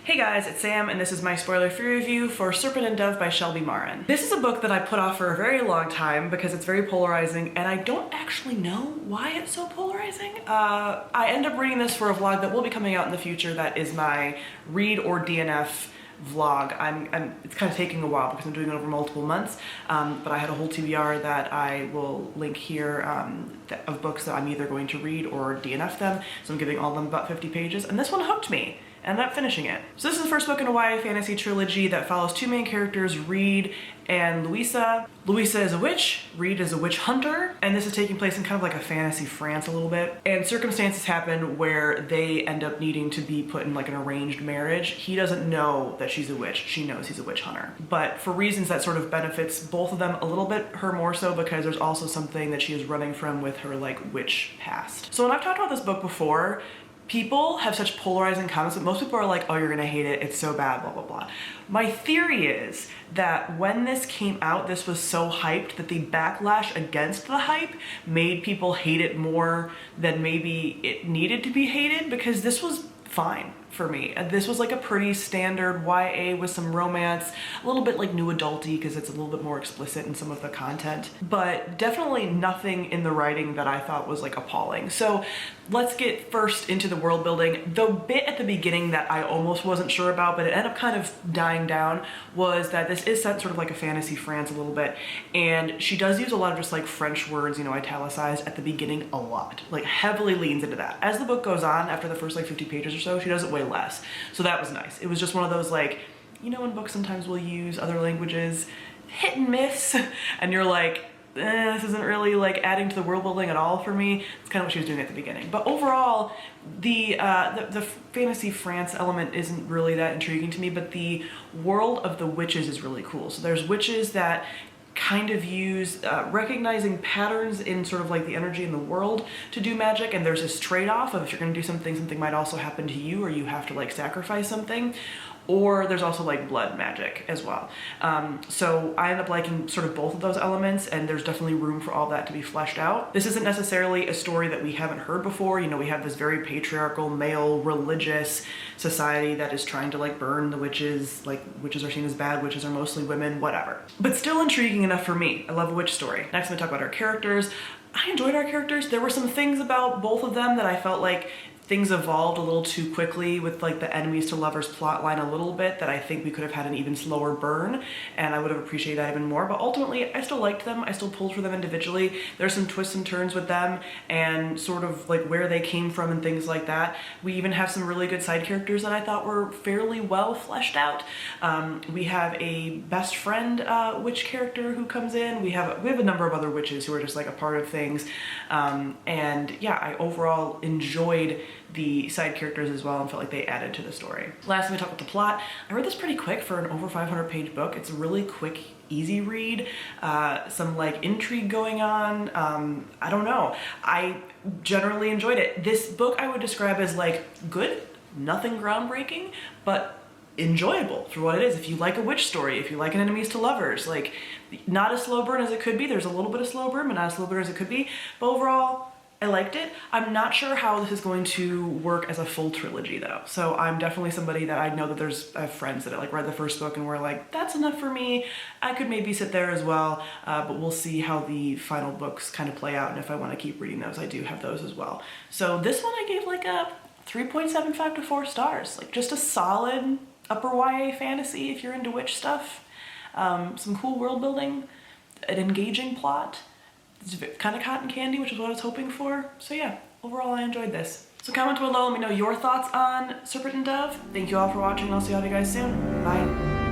Hey guys, it's Sam, and this is my spoiler-free review for Serpent Dove by Shelby Mauhrin. This is a book that I put off for a very long time because it's very polarizing, and I don't actually know why it's so polarizing. I end up reading this for a vlog that will be coming out in the future that is my read or DNF vlog. It's kind of taking a while because I'm doing it over multiple months, but I had a whole TBR that I will link here of books that I'm either going to read or DNF them, so I'm giving all of them about 50 pages, and this one hooked me. Ended up finishing it. So this is the first book in a YA fantasy trilogy that follows two main characters, Reed and Louisa. Louisa is a witch, Reed is a witch hunter, and this is taking place in kind of like a fantasy France a little bit. And circumstances happen where they end up needing to be put in like an arranged marriage. He doesn't know that she's a witch, she knows he's a witch hunter. But for reasons that sort of benefits both of them a little bit, her more so because there's also something that she is running from with her like witch past. So when I've talked about this book before, people have such polarizing comments, but most people are like, oh, you're gonna hate it, it's so bad, blah, blah, blah. My theory is that when this came out, this was so hyped that the backlash against the hype made people hate it more than maybe it needed to be hated, because this was fine for me. This was like a pretty standard YA with some romance, a little bit like new adulty because it's a little bit more explicit in some of the content, but definitely nothing in the writing that I thought was like appalling. So let's get first into the world building. The bit at the beginning that I almost wasn't sure about, but it ended up kind of dying down, was that this is set sort of like a fantasy France a little bit, and she does use a lot of just like French words, you know, italicized at the beginning a lot, like heavily leans into that. As the book goes on, after the first like 50 pages or so, she does it way less. So that was nice. It was just one of those like, you know, when books sometimes will use other languages, hit and miss, and you're like, this isn't really like adding to the world building at all for me. It's kind of what she was doing at the beginning. But overall, the fantasy France element isn't really that intriguing to me, but the world of the witches is really cool. So there's witches that kind of use recognizing patterns in sort of like the energy in the world to do magic, and there's this trade-off of if you're going to do something might also happen to you, or you have to like sacrifice something. Or there's also like blood magic as well. So I end up liking sort of both of those elements, and there's definitely room for all that to be fleshed out. This isn't necessarily a story that we haven't heard before. You know, we have this very patriarchal, male, religious society that is trying to like burn the witches. Like, witches are seen as bad, witches are mostly women, whatever. But still intriguing enough for me. I love a witch story. Next, I'm gonna talk about our characters. I enjoyed our characters. There were some things about both of them that I felt like things evolved a little too quickly with like the enemies to lovers plot line a little bit, that I think we could have had an even slower burn, and I would have appreciated that even more. But ultimately, I still liked them. I still pulled for them individually. There's some twists and turns with them and sort of like where they came from and things like that. We even have some really good side characters that I thought were fairly well fleshed out. We have a best friend witch character who comes in. We have a number of other witches who are just like a part of things. And yeah, I overall enjoyed the side characters as well and felt like they added to the story. Last, we talk about the plot. I read this pretty quick for an over 500-page book. It's a really quick, easy read. Some like intrigue going on. I don't know. I generally enjoyed it. This book I would describe as like good, nothing groundbreaking, but enjoyable for what it is. If you like a witch story, if you like an enemies to lovers, like not as slow burn as it could be. There's a little bit of slow burn, but not as slow burn as it could be. But overall, I liked it. I'm not sure how this is going to work as a full trilogy though. So I'm definitely somebody that I know that I have friends that like read the first book and were like, that's enough for me. I could maybe sit there as well, but we'll see how the final books kind of play out, and if I want to keep reading those, I do have those as well. So this one I gave like a 3.75 to 4 stars. Like just a solid upper YA fantasy if you're into witch stuff. Some cool world building, an engaging plot. It's kind of cotton candy, which is what I was hoping for. So yeah, overall I enjoyed this. So comment below, let me know your thoughts on Serpent Dove. Thank you all for watching, and I'll see all of you guys soon. Bye.